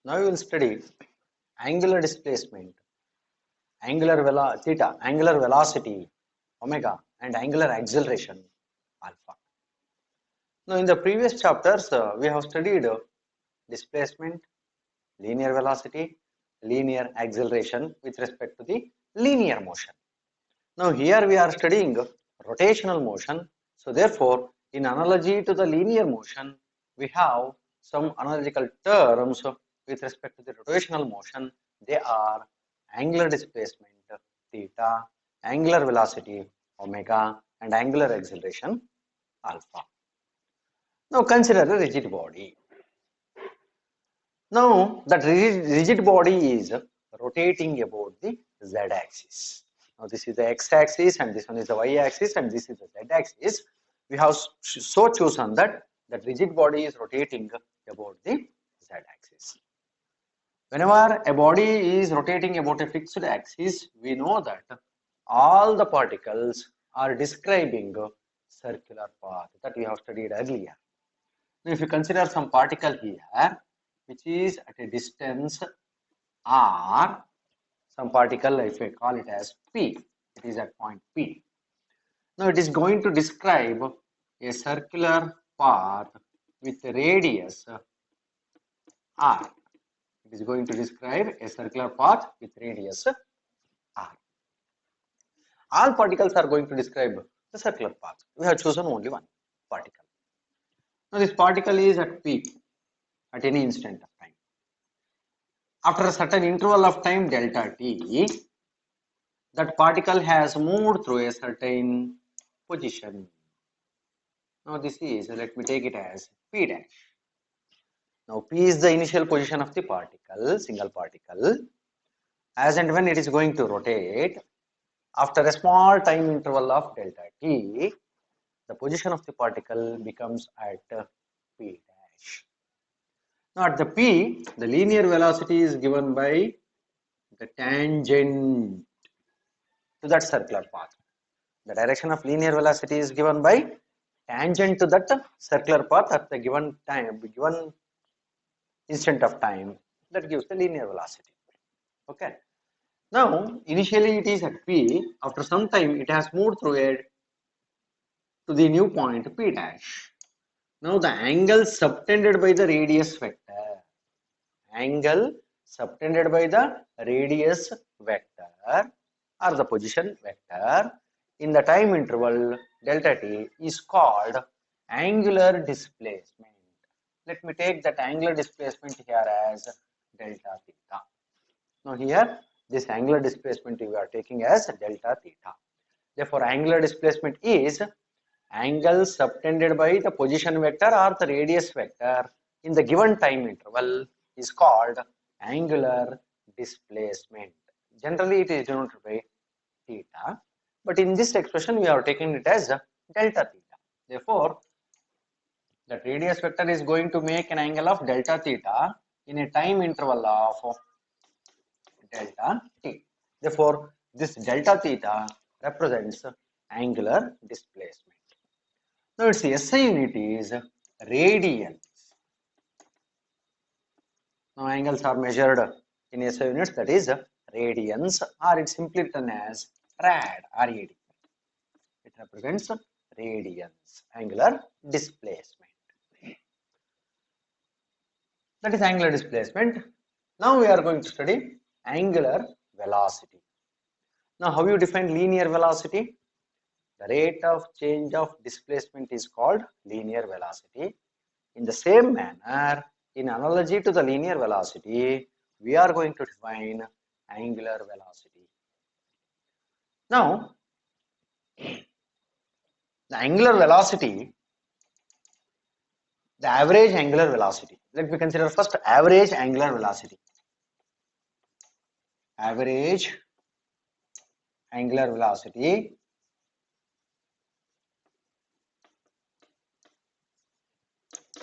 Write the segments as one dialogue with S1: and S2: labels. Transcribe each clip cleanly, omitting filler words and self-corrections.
S1: Now we will study angular displacement, theta, angular velocity, omega, and angular acceleration, alpha. Now in the previous chapters, we have studied displacement, linear velocity, linear acceleration with respect to the linear motion. Now here we are studying rotational motion. So therefore, in analogy to the linear motion, we have some analogical terms with respect to the rotational motion. They are angular displacement, theta, angular velocity, omega, and angular acceleration, alpha. Now consider a rigid body. Now that rigid body is rotating about the z-axis. Now this is the x-axis and this one is the y-axis and this is the z-axis. We have so chosen that rigid body is rotating about the z-axis. Whenever a body is rotating about a fixed axis, we know that all the particles are describing a circular path that we have studied earlier. Now if you consider some particle here, which is at a distance r, some particle, if I call it as P, it is at point P. Now it is going to describe a circular path with a radius r. It is going to describe a circular path with radius r. All particles are going to describe the circular path. We have chosen only one particle. Now this particle is at P at any instant of time. After a certain interval of time delta t, that particle has moved through a certain position. Now this is, let me take it as P dash. Now P is the initial position of the particle, single particle. As and when it is going to rotate, after a small time interval of delta t, the position of the particle becomes at P dash. Now at the P, the linear velocity is given by the tangent to that circular path. The direction of linear velocity is given by tangent to that circular path at the given time, given instant of time. That gives the linear velocity. Okay. Now initially it is at P. After some time it has moved through it to the new point P dash. Now the angle subtended by the radius vector. Angle subtended by the radius vector or the position vector in the time interval delta t is called angular displacement. Let me take that angular displacement here as delta theta. Now here this angular displacement we are taking as delta theta. Therefore angular displacement is angle subtended by the position vector or the radius vector in the given time interval is called angular displacement. Generally it is denoted by theta, but in this expression we are taking it as delta theta. Therefore that radius vector is going to make an angle of delta theta in a time interval of delta t. Therefore this delta theta represents angular displacement. Now its SI unit is radians. Now angles are measured in SI units, that is radians, or it's simply written as rad, RAD. It represents radians, angular displacement. That is angular displacement. Now we are going to study angular velocity. Now how you define linear velocity? The rate of change of displacement is called linear velocity. In the same manner, in analogy to the linear velocity, we are going to define angular velocity. Now, the angular velocity, the average angular velocity. Let me consider first average angular velocity. Average angular velocity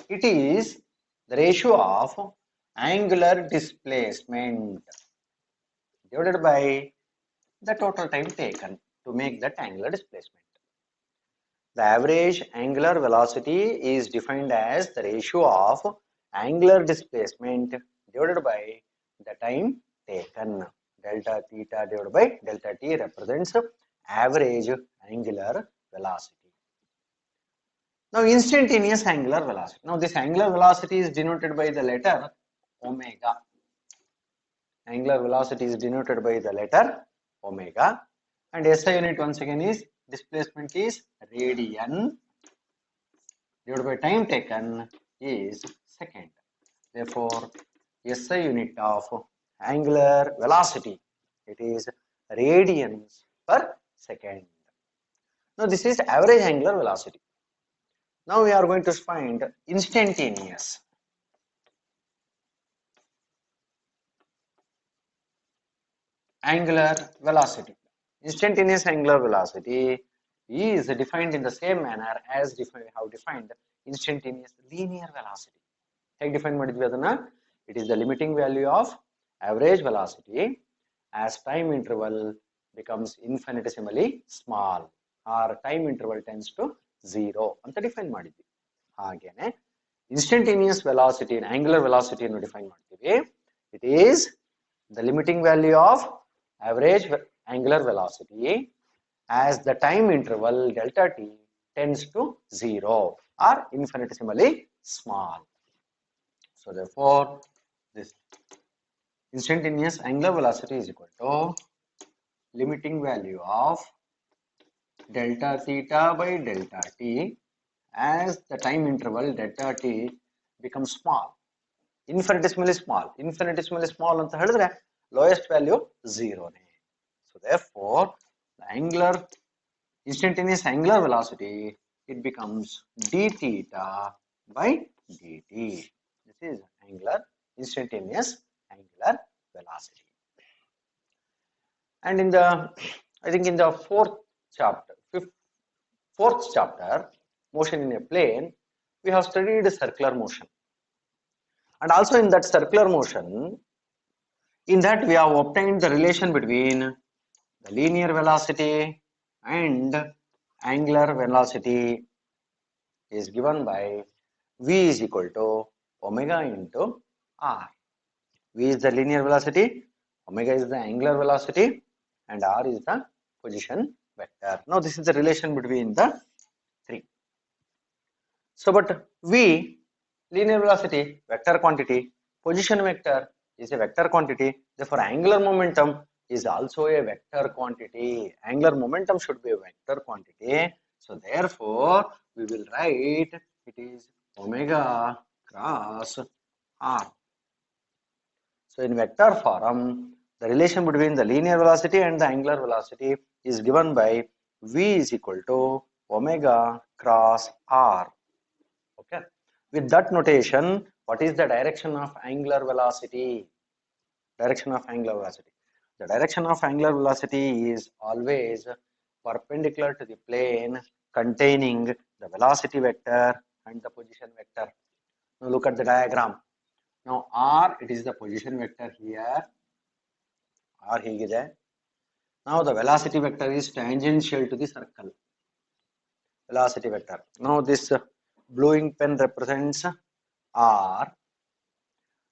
S1: it is the ratio of angular displacement divided by the total time taken to make that angular displacement. The average angular velocity is defined as the ratio of angular displacement divided by the time taken. Delta theta divided by delta t represents average angular velocity. Now, instantaneous angular velocity. Now, this angular velocity is denoted by the letter omega. Angular velocity is denoted by the letter omega, and SI unit once again is displacement is radian divided by time taken is second. Therefore, SI unit of angular velocity it is radians per second. Now, this is average angular velocity. Now, we are going to find instantaneous. Angular velocity. Instantaneous angular velocity is defined in the same manner as we have defined instantaneous linear velocity. Take defined it is the limiting value of average velocity as time interval becomes infinitesimally small or time interval tends to 0 ಅಂತ define ಮಾಡಿದ್ವಿ. ಹಾಗೇನೆ instantaneous velocity angular velocity ಅನ್ನು define ಮಾಡ್ತೀವಿ. It is the limiting value of average angular velocity as the time interval delta t tends to 0 or infinitesimally small. So therefore, this instantaneous angular velocity is equal to limiting value of delta theta by delta t as the time interval delta t becomes small. Infinitesimally small ಅಂತ ಹೇಳಿದ್ರೆ lowest value 0. So therefore, the instantaneous angular velocity it becomes d theta by dt. This is instantaneous angular velocity. And in the I think in the fourth chapter, motion in a plane, we have studied circular motion. And also in that circular motion, in that we have obtained the relation between the linear velocity and angular velocity is given by v is equal to omega into r. V is the linear velocity, omega is the angular velocity, and r is the position vector. Now this is the relation between the three. So but v, linear velocity, vector quantity, position vector is a vector quantity, therefore angular momentum is also a vector quantity. Angular momentum should be a vector quantity. So therefore we will write it is omega cross r. So in vector form, the relation between the linear velocity and the angular velocity is given by v is equal to omega cross r. Okay. With that notation, what is the direction of angular velocity? Direction of angular velocity. The direction of angular velocity is always perpendicular to the plane containing the velocity vector and the position vector. Now look at the diagram. Now r, it is the position vector here. R higide. Now the velocity vector is tangential to the circle. Velocity vector. Now this blue ink pen represents r.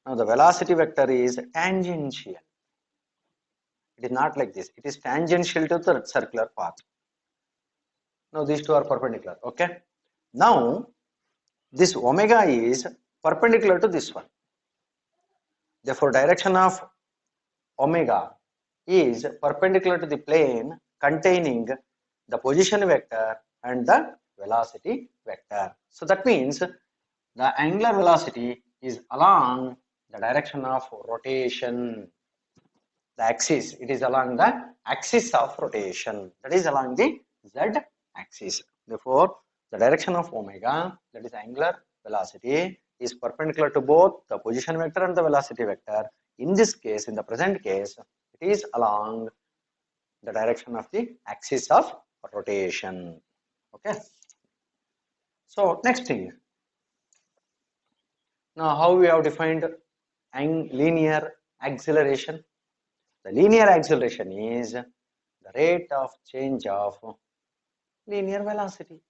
S1: Now the velocity vector is tangential. It is not like this. It is tangential to the circular path. Now these two are perpendicular. Okay. Now this omega is perpendicular to this one. Therefore, direction of omega is perpendicular to the plane containing the position vector and the velocity vector. So that means the angular velocity is along the direction of rotation. The axis, it is along the axis of rotation, that is along the z axis. Therefore, the direction of omega, that is angular velocity, is perpendicular to both the position vector and the velocity vector. In this case, in the present case, it is along the direction of the axis of rotation. Okay. So next thing, now how we have defined linear acceleration? The linear acceleration is the rate of change of linear velocity.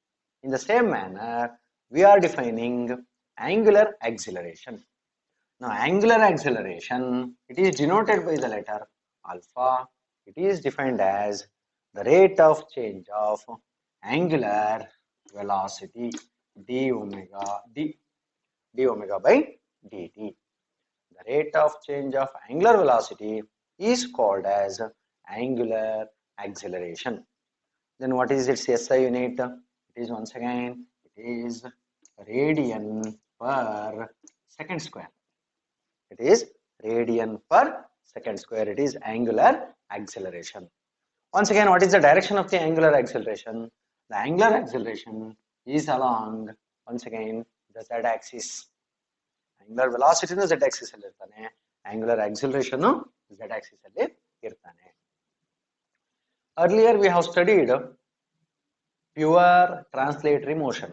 S1: In the same manner, we are defining angular acceleration. Now, angular acceleration, it is denoted by the letter alpha. It is defined as the rate of change of angular velocity d omega by dt. The rate of change of angular velocity is called as angular acceleration. Then what is its SI unit? It is once again, it is radian per second square. It is radian per second square. It is angular acceleration. Once again, what is the direction of the angular acceleration? The angular acceleration is along, once again, the z-axis. Angular velocity is z-axis ಅಲ್ಲಿ ಇರ್ತಾನೆ, angular acceleration z-axis ಅಲ್ಲಿ ಇರ್ತಾನೆ. Earlier we have studied pure translatory motion.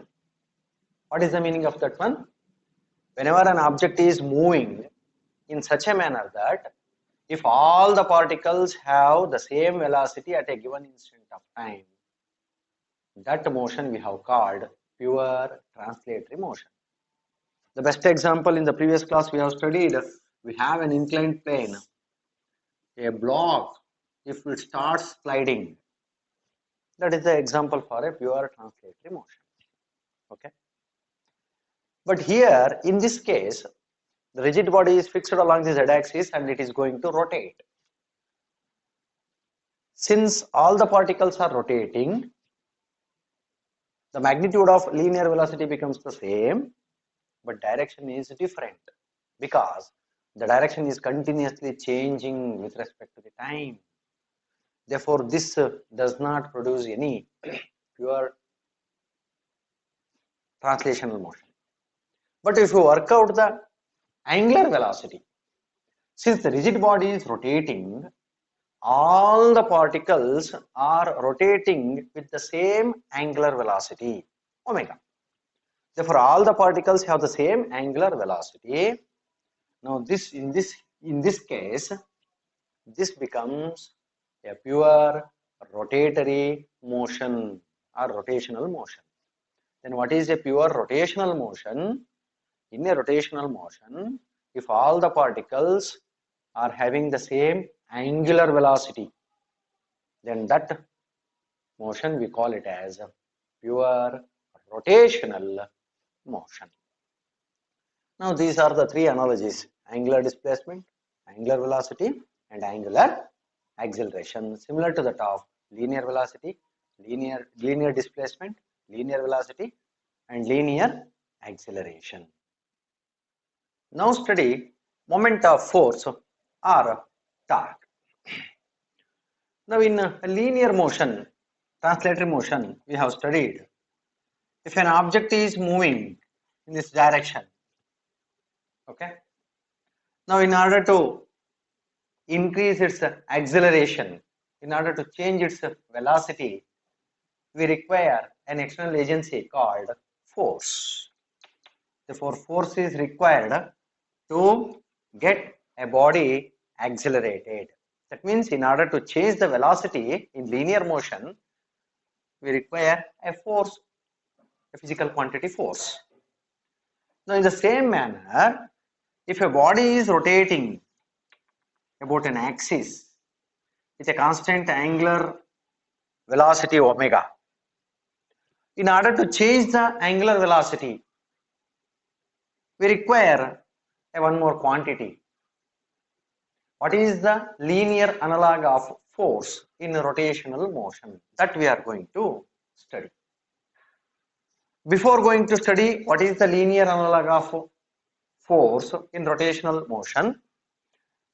S1: What is the meaning of that one? Whenever an object is moving in such a manner that if all the particles have the same velocity at a given instant of time, that motion we have called pure translatory motion. The best example in the previous class we have studied, we have an inclined plane. A block, if it starts sliding, that is the example for a pure translatory motion. Okay. But here, in this case, the rigid body is fixed along the z-axis and it is going to rotate. Since all the particles are rotating, the magnitude of linear velocity becomes the same, but direction is different because the direction is continuously changing with respect to the time. Therefore, this does not produce any pure translational motion. But if you work out the angular velocity, since the rigid body is rotating, all the particles are rotating with the same angular velocity, omega. Therefore, all the particles have the same angular velocity. Now, in this case, this becomes a pure rotatory motion or rotational motion. Then what is a pure rotational motion? In a rotational motion, if all the particles are having the same angular velocity, then that motion we call it as a pure rotational motion. Now these are the three analogies: angular displacement, angular velocity, and angular acceleration, similar to that of linear velocity, linear displacement, linear velocity, and linear acceleration. Now study moment of force or torque. Now in linear motion, translatory motion, we have studied if an object is moving in this direction, okay. Now in order to increase its acceleration, in order to change its velocity, we require an external agency called force. Therefore, force is required to get a body accelerated. That means in order to change the velocity in linear motion, we require a force, a physical quantity force. Now in the same manner, if a body is rotating about an axis with a constant angular velocity omega, in order to change the angular velocity, we require one more quantity. What is the linear analog of force in rotational motion? That we are going to study. Before going to study what is the linear analog of force in rotational motion,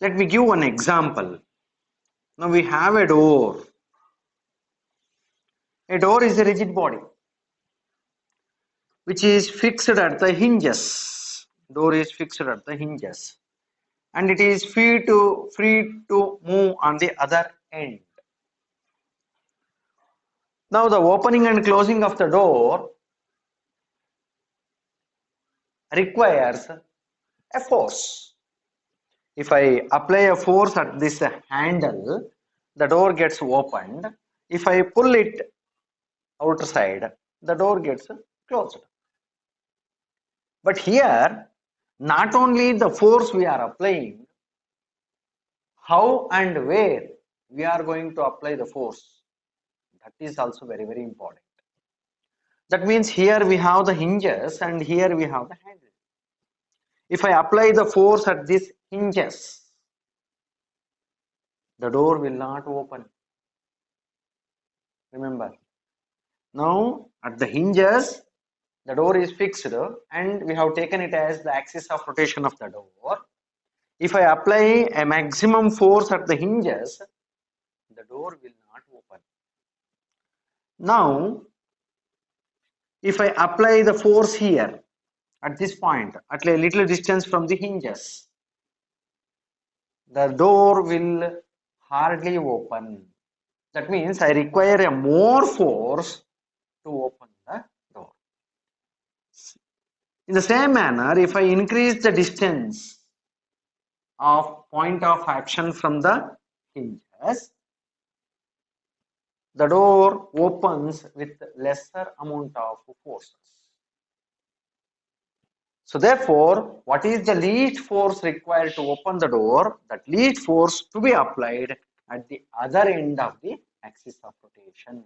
S1: let me give one example. Now we have a door. A door is a rigid body which is fixed at the hinges. Door is fixed at the hinges and it is free to move on the other end. Now the opening and closing of the door requires a force. If I apply a force at this handle, the door gets opened. If I pull it outside, the door gets closed. But here, not only the force we are applying, how and where we are going to apply the force, that is also very, very important. That means here we have the hinges and here we have the handle. If I apply the force at these hinges, the door will not open. Remember, now at the hinges, the door is fixed and we have taken it as the axis of rotation of the door. If I apply a maximum force at the hinges, the door will not open. Now, if I apply the force here at this point, at a little distance from the hinges, the door will hardly open. That means I require a more force to open the door. In the same manner, if I increase the distance of point of action from the hinges, the door opens with lesser amount of forces. So therefore, what is the least force required to open the door? That least force to be applied at the other end of the axis of rotation.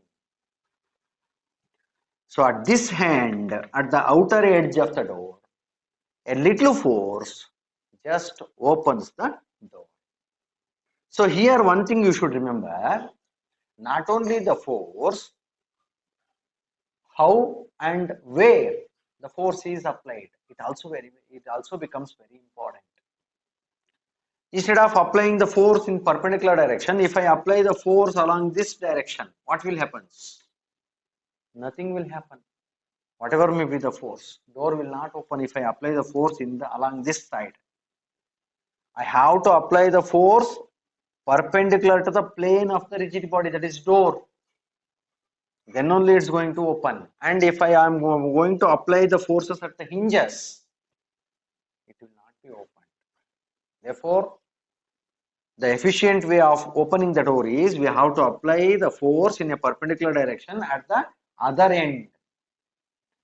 S1: So at this hand, at the outer edge of the door, a little force just opens the door. So here one thing you should remember, not only the force, how and where the force is applied, it also becomes very important. Instead of applying the force in perpendicular direction, if I apply the force along this direction, what will happen? Nothing will happen. Whatever may be the force, door will not open if I apply the force along this side. I have to apply the force perpendicular to the plane of the rigid body, that is door. Then only it's going to open. And if I am going to apply the forces at the hinges, it will not be opened. Therefore, the efficient way of opening the door is we have to apply the force in a perpendicular direction at the other end,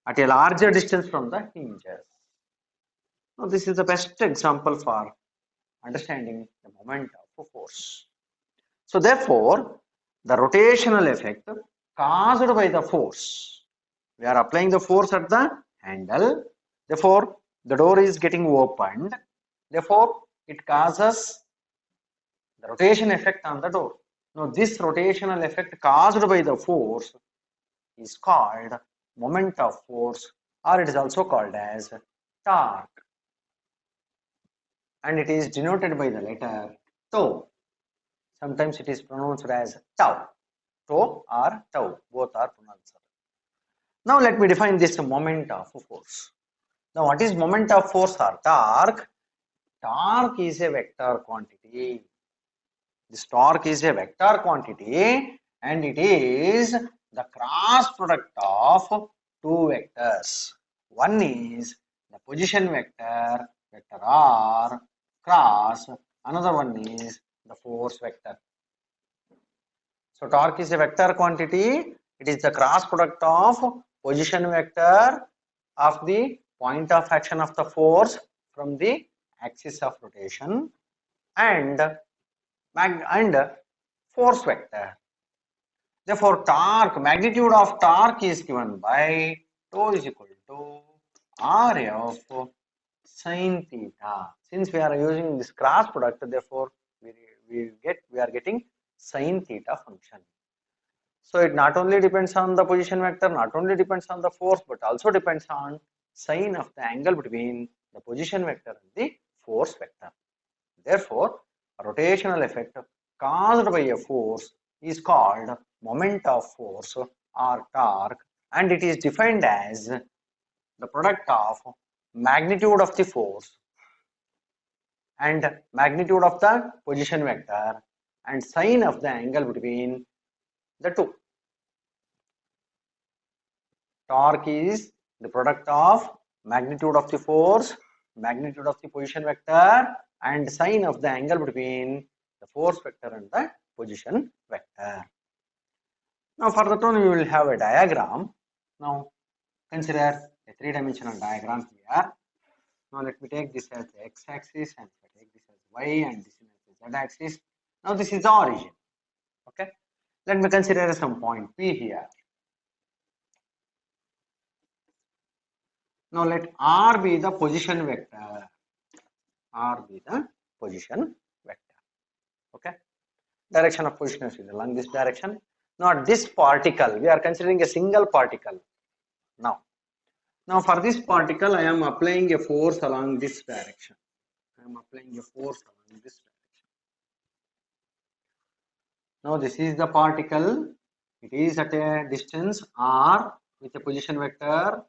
S1: at a larger distance from the hinges. Now, this is the best example for understanding the moment of a force. So, therefore, the rotational effect caused by the force, we are applying the force at the handle, therefore, the door is getting opened, therefore, it causes the rotation effect on the door. Now, this rotational effect caused by the force is called moment of force, or it is also called as torque, and it is denoted by the letter tau. Sometimes it is pronounced as tau. Tau or tau, both are pronounced. Now let me define this moment of force. Now what is moment of force or torque? Torque is a vector quantity. This torque is a vector quantity and it is the cross product of two vectors. One is the position vector, vector r, cross. Another one is the force vector. So torque is a vector quantity. It is the cross product of position vector of the point of action of the force from the axis of rotation and force vector. Therefore, torque, magnitude of torque is given by tau is equal to RF sin theta. Since we are using this cross product, therefore we are getting sin theta function. So it not only depends on the position vector, not only depends on the force, but also depends on sine of the angle between the position vector and the force vector. Therefore, rotational effect caused by a force is called moment of force or torque, and it is defined as the product of magnitude of the force and magnitude of the position vector and sine of the angle between the two. Torque is the product of magnitude of the force, magnitude of the position vector, and sine of the angle between the force vector and the position vector. Now for that one we will have a diagram. Now consider a three-dimensional diagram here. Now let me take this as the x-axis and take this as y and this is the z-axis. Now this is the origin. Okay. Let me consider some point P here. Now let R be the position vector. R be the position vector. Okay. Direction of position is along this direction. Now at this particle, we are considering a single particle. Now for this particle, I am applying a force along this direction. I am applying a force along this direction. Now this is the particle. It is at a distance r with a position vector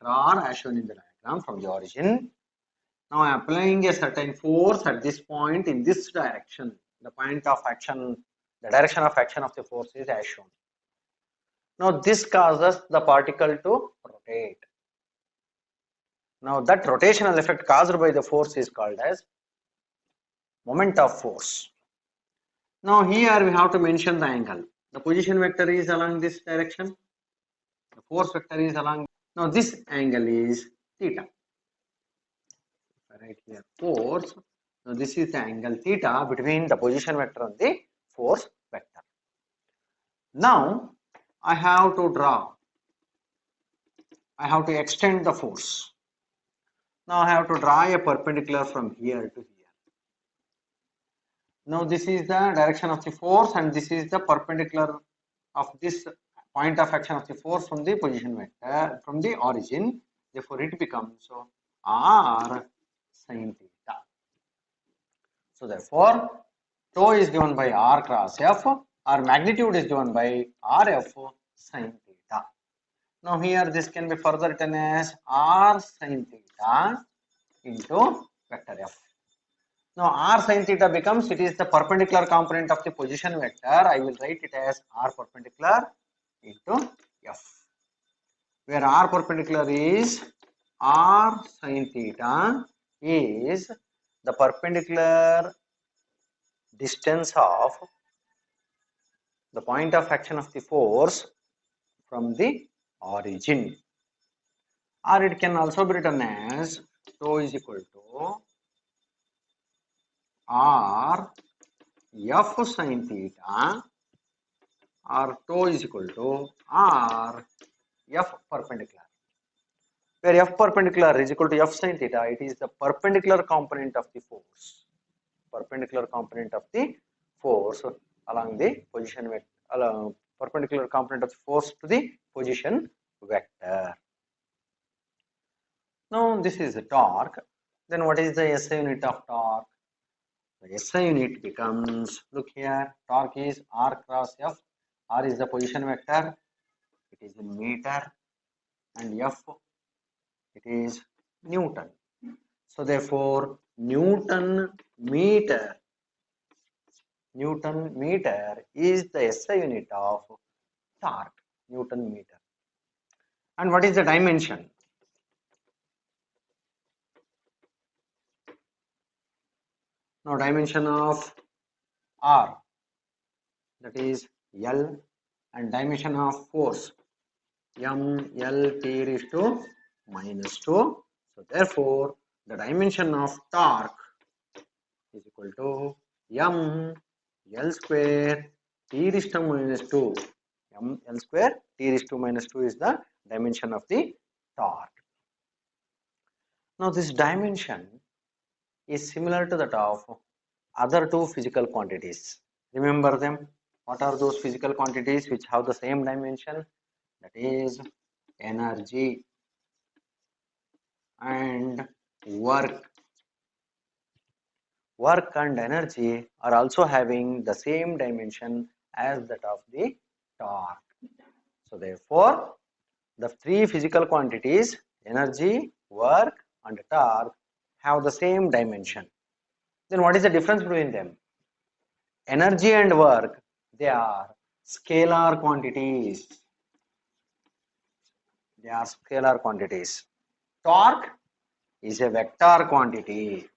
S1: r as shown in the diagram from the origin. Now I am applying a certain force at this point in this direction. The point of action, the direction of action of the force is as shown. Now this causes the particle to rotate. Now that rotational effect caused by the force is called as moment of force. Now here we have to mention the angle. The position vector is along this direction. The force vector is along. Now this angle is theta. Right here, force. Now this is the angle theta between the position vector and the force vector. Now I have to draw. I have to extend the force. Now I have to draw a perpendicular from here to here. Now this is the direction of the force and this is the perpendicular of this point of action of the force from the position vector from the origin. Therefore it becomes r sin theta. So therefore tau is given by r cross f, or magnitude is given by rf sin theta. Now here this can be further written as r sin theta into vector f. Now r sin theta becomes, it is the perpendicular component of the position vector. I will write it as r perpendicular into f, where r perpendicular is r sin theta is the perpendicular distance of the point of action of the force from the origin, or it can also be written as tau is equal to r f sin theta, or tau is equal to r f perpendicular, where f perpendicular is equal to f sin theta. It is the perpendicular component of the force, perpendicular component of the force along the position vector, perpendicular component of the force to the position vector. Now this is the torque. Then what is the SI unit of torque? The SI unit becomes, look here, torque is r cross f. R is the position vector, it is in meter, and f, it is Newton. So therefore Newton meter is the SI unit of torque, Newton meter. And what is the dimension? Now dimension of R, that is L, and dimension of force M L T raised to minus 2. So therefore the dimension of torque is equal to M L square T raised to minus 2. M L square T raised to minus 2 is the dimension of the torque. Now this dimension is similar to that of other two physical quantities. Remember them. What are those physical quantities which have the same dimension? That is energy and work. work and energy are also having the same dimension as that of the torque. So therefore, the three physical quantities, energy, work and torque, have the same dimension. Then what is the difference between them? Energy and work, they are scalar quantities. They are scalar quantities. Torque is a vector quantity.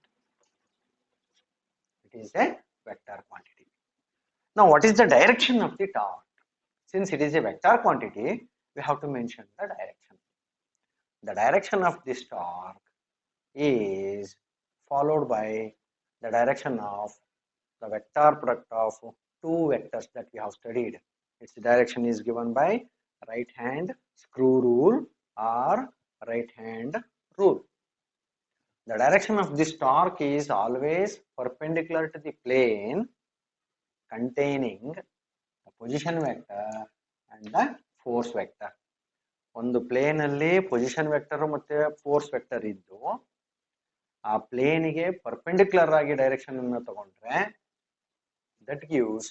S1: It is a vector quantity. Now, what is the direction of the torque? Since it is a vector quantity, we have to mention the direction. The direction of this torque is followed by the direction of the vector product of two vectors that we have studied. Its direction is given by right hand screw rule or right hand rule. The direction of this torque is always perpendicular to the plane containing the position vector and the force vector. ಒಂದು plane ಅಲ್ಲಿ position vector ಮತ್ತೆ force vector ಇದ್ದು ಆ ಪ್ಲೇನಿಗೆ perpendicular ಆಗಿ direction ಅನ್ನು ತಗೊಂಡ್ರೆ that gives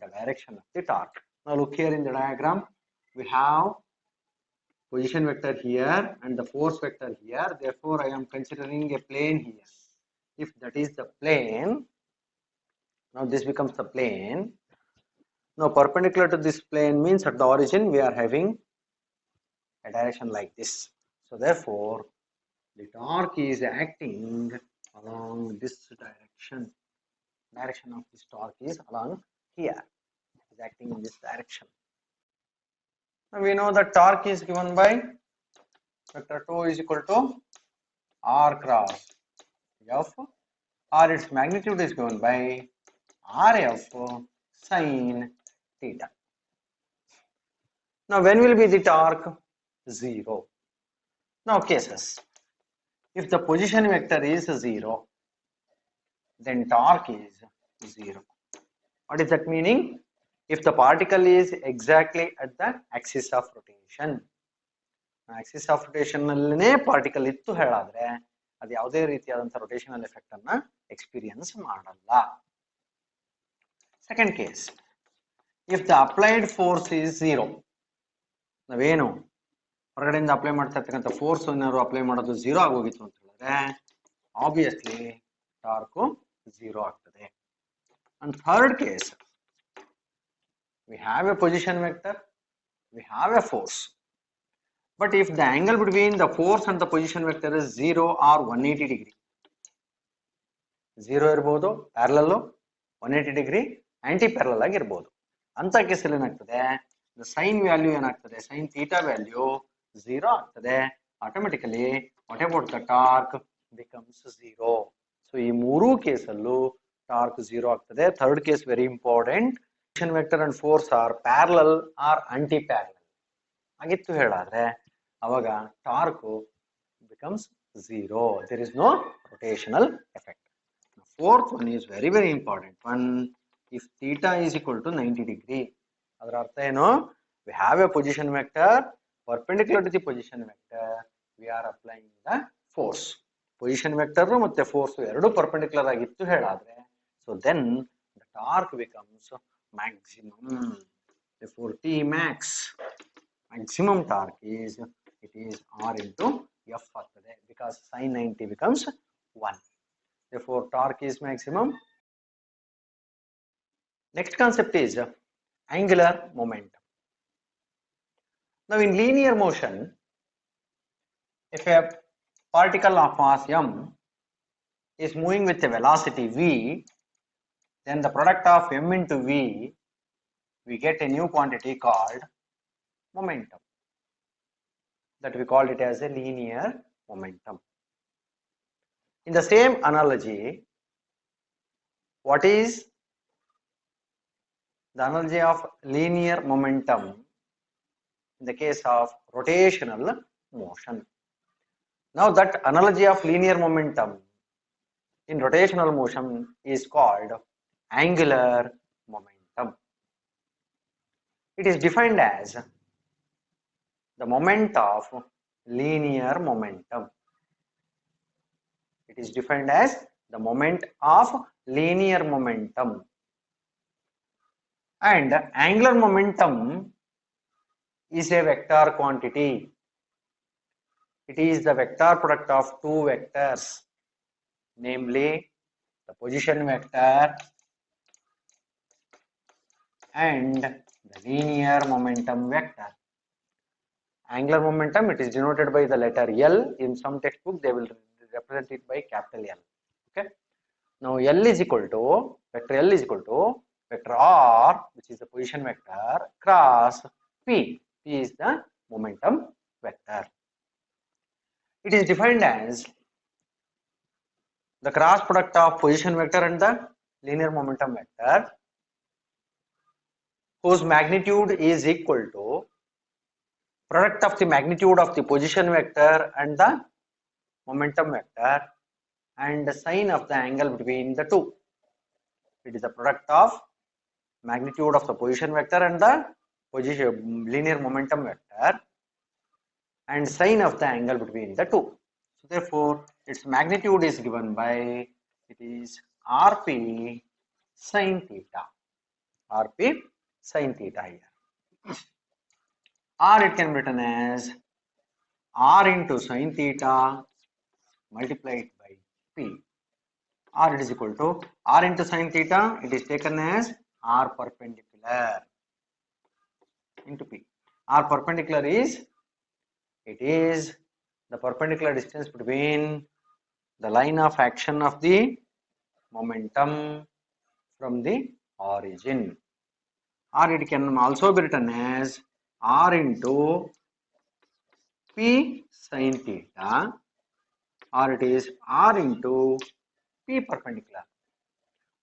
S1: the direction of the torque. Now look here in the diagram, we have position vector here and the force vector here. Therefore, I am considering a plane here. If that is the plane, now this becomes the plane. Now perpendicular to this plane means at the origin we are having a direction like this. So therefore, the torque is acting along this direction. Direction of this torque is along here. It is acting in this direction. Now we know that torque is given by vector 2 is equal to r cross f, or its magnitude is given by rf sin theta. Now when will be the torque? 0. Now cases. If the position vector is 0, then torque is 0. What is that meaning? If the particle is exactly at the axis of rotation. Axis of rotation ನಲ್ಲೇ particle ಇತ್ತು ಹೇಳಾದ್ರೆ ಅದು ಯಾವುದೇ ರೀತಿಯಾದಂಥ rotational effect ಅನ್ನ experience ಮಾಡಲ್ಲ. Second case, if the applied force is 0, ನಾವೇನು ಹೊರಗಡೆಯಿಂದ apply ಮಾಡ್ತಾ ಇರ್ತಕ್ಕಂಥ ಫೋರ್ಸ್ ಏನಾದ್ರು ಅಪ್ಲೈ ಮಾಡೋದು 0 ಆಗೋಗಿತ್ತು ಅಂತ ಹೇಳಿದ್ರೆ ಆಬ್ವಿಯಸ್ಲಿ ಟಾರ್ಕು 0 ಆಗ್ತದೆ. And third case, we have a position vector, we have a force, but if the angle between the force and the position vector is 0 or 180 degree, 0 ಇರಬಹುದು, parallel 180 degree aunty parallel ಆಗಿರಬಹುದು. ಅಂತ ಕೇಸಲ್ಲಿ ಏನಾಗ್ತದೆ, the sin value ಏನಾಗ್ತದೆ, sin theta value 0 ಆಗ್ತದೆ. Automatically what about the torque becomes 0. So ಈ ಮೂರು ಕೇಸಲ್ಲೂ torque 0 ಆಗ್ತದೆ. Third case very important. position vector and force are parallel or anti parallel ಆಗಿತ್ತು ಹೇಳಾದ್ರೆ ಅವಾಗ torque becomes 0. There is no rotational effect. The fourth one is very important one. If theta is equal to 90 degree, ಅದರ ಅರ್ಥ ಏನು? We have a position vector perpendicular to the position vector, we are applying the force. Position vector ಮತ್ತೆ force ಎರಡು perpendicular ಆಗಿತ್ತು ಹೇಳಾದ್ರೆ, so then the torque becomes maximum. Therefore T max, maximum torque is, it is R into F ಆಗ್ತದೆ, because sin 90 becomes 1. Therefore torque is maximum. Next concept is angular momentum. Now in linear motion, if a particle of mass m is moving with a velocity v, then the product of m into v, we get a new quantity called momentum. That we call it as a linear momentum. In the same analogy, what is the analogy of linear momentum in the case of rotational motion? Now that analogy of linear momentum in rotational motion is called angular momentum. It is defined as the moment of linear momentum. It is defined as the moment of linear momentum, and angular momentum is a vector quantity. It is the vector product of two vectors, namely the position vector and the linear momentum vector. Angular momentum, it is denoted by the letter L. In some textbook, they will represent it by capital L. Okay. Now L is equal to vector R, which is the position vector, cross P. P is the momentum vector. It is defined as the cross product of position vector and the linear momentum vector, whose magnitude is equal to product of the magnitude of the position vector and the momentum vector and the sine of the angle between the two. It is the product of magnitude of the position vector and the linear momentum vector and sine of the angle between the two. So therefore, its magnitude is given by, it is Rp sine theta. Rp sine theta here. Or it can be written as R into sine theta multiplied by P. Or it is equal to R into sine theta, it is taken as R perpendicular into P. R perpendicular is, it is the perpendicular distance between the line of action of the momentum from the origin. Or it can also be written as R into P sin theta, or it is R into P perpendicular,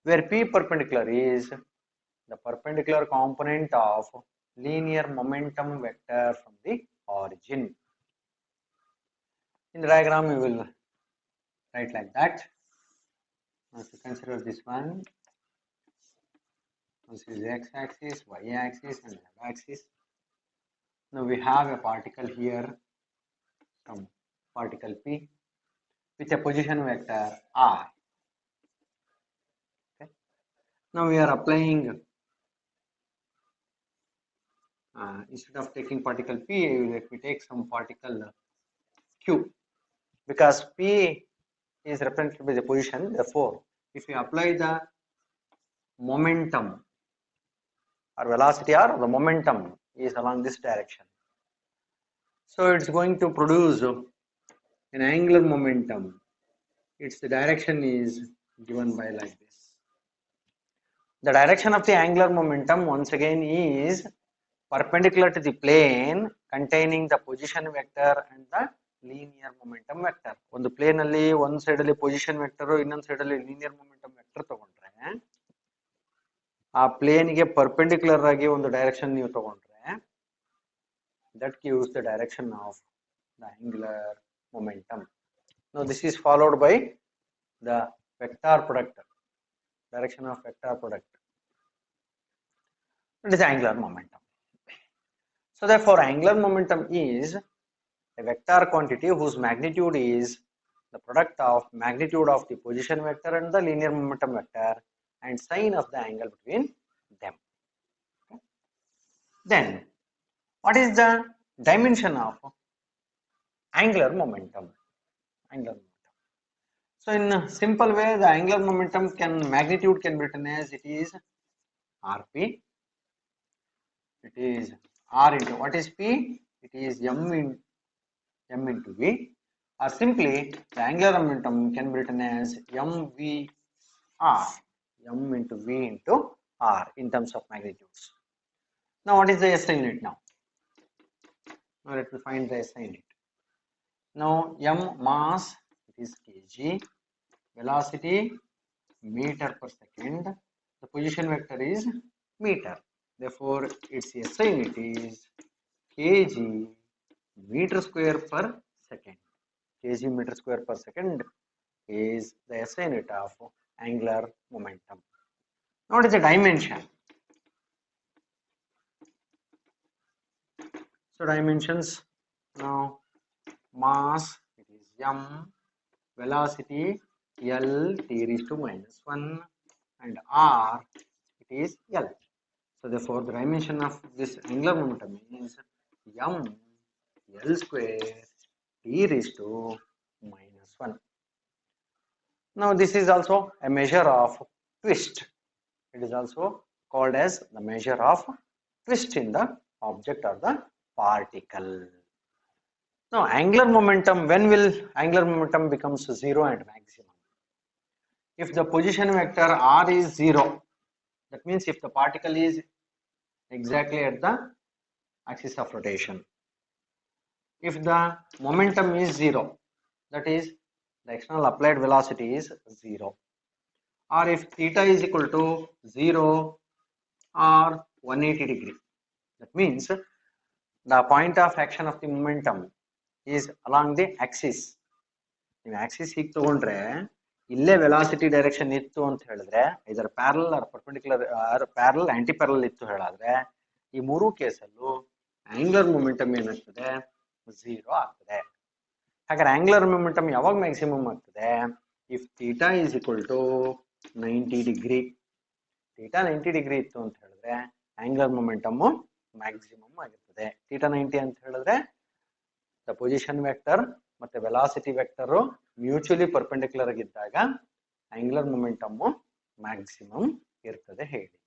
S1: where P perpendicular is the perpendicular component of linear momentum vector from the origin. In the diagram, we will write like that. Now, to consider this one, this is x-axis, y-axis, and z-axis. Now we have a particle here, some particle P, with a position vector R. Okay. Now we are applying, instead of taking particle P, let me take some particle Q, because P is represented by the position. Therefore, if we apply the momentum or velocity, or the momentum is along this direction, so it's going to produce an angular momentum. Its direction is given by like this. The direction of the angular momentum once again is perpendicular to the plane containing the position vector and the linear momentum vector. On the plane alli one side alli position vector, innೊಂದು side alli linear momentum vector ತಗೊಂಡ್ರೆ, ಆ plane ಗೆ perpendicular ಆಗಿ ಒಂದು direction ನೀವು ತಗೊಂಡ್ರೆ, that gives the direction of the angular momentum. Now this is followed by the vector product, direction of vector product. It is angular momentum. So therefore, angular momentum is a vector quantity whose magnitude is the product of magnitude of the position vector and the linear momentum vector and sine of the angle between them. Okay. Then, what is the dimension of angular momentum? Angular momentum. So in a simple way, the angular momentum magnitude can be written as, it is Rp. It is R into, what is P? It is M into V, or simply the angular momentum can be written as MVR, M into V into R in terms of magnitudes. Now what is the SI unit now? Now let me find the SI unit. Now M mass, it is kg, velocity meter per second, the position vector is meter. Therefore, its SI unit is kg meter square per second. Kg meter square per second is the SI unit of angular momentum. Now, what is the dimension? So, dimensions, now mass, it is m, velocity L t raised to minus 1 and R it is L. So therefore the dimension of this angular momentum is m L square t raised to minus 1. Now this is also a measure of twist. It is also called as the measure of twist in the object or the particle. Now angular momentum, when will angular momentum becomes 0 and maximum? If the position vector r is 0, that means if the particle is exactly at the axis of rotation. If the momentum is 0, that is the external applied velocity is 0. Or if theta is equal to 0 or 180 degree, that means the point of action of the momentum is along the axis. ನೀವು Axis ಹೀಗೆ ತಗೊಂಡ್ರೆ ಇಲ್ಲೇ velocity direction ಇತ್ತು ಅಂತ ಹೇಳಿದ್ರೆ ಇದರ parallel R perpendicular R parallel anti parallel ಇತ್ತು ಹೇಳಾದ್ರೆ ಈ ಮೂರು ಕೇಸಲ್ಲೂ ಆಂಗ್ಯುಲರ್ ಮೊಮೆಂಟಮ್ ಏನಾಗ್ತದೆ 0 ಆಗ್ತದೆ. ಹಾಗಾದ್ರೆ ಆಂಗ್ಯುಲರ್ ಮೊಮೆಂಟಮ್ ಯಾವಾಗ ಮ್ಯಾಕ್ಸಿಮಮ್ ಆಗ್ತದೆ? If theta is equal to 90 degree. Theta 90 degree ಇತ್ತು ಅಂತ ಹೇಳಿದ್ರೆ ಆಂಗ್ಯುಲರ್ ಮೊಮೆಂಟಮ್ ಮ್ಯಾಕ್ಸಿಮಮ್ ಆಗಿರ್ತದೆ. ಥೀಟಾ 90 ಅಂತ ಹೇಳಿದ್ರೆ ದ ಪೊಸಿಷನ್ ವೆಕ್ಟರ್ ಮತ್ತೆ ವೆಲಾಸಿಟಿ ವೆಕ್ಟರ್ ಮ್ಯೂಚುವಲಿ ಪರ್ಪೆಂಡಿಕ್ಯುಲರ್ ಆಗಿದ್ದಾಗ ಆಂಗ್ಯುಲರ್ ಮೊಮೆಂಟಮ್ ಮ್ಯಾಕ್ಸಿಮಮ್ ಇರ್ತದೆ ಹೇಳಿ.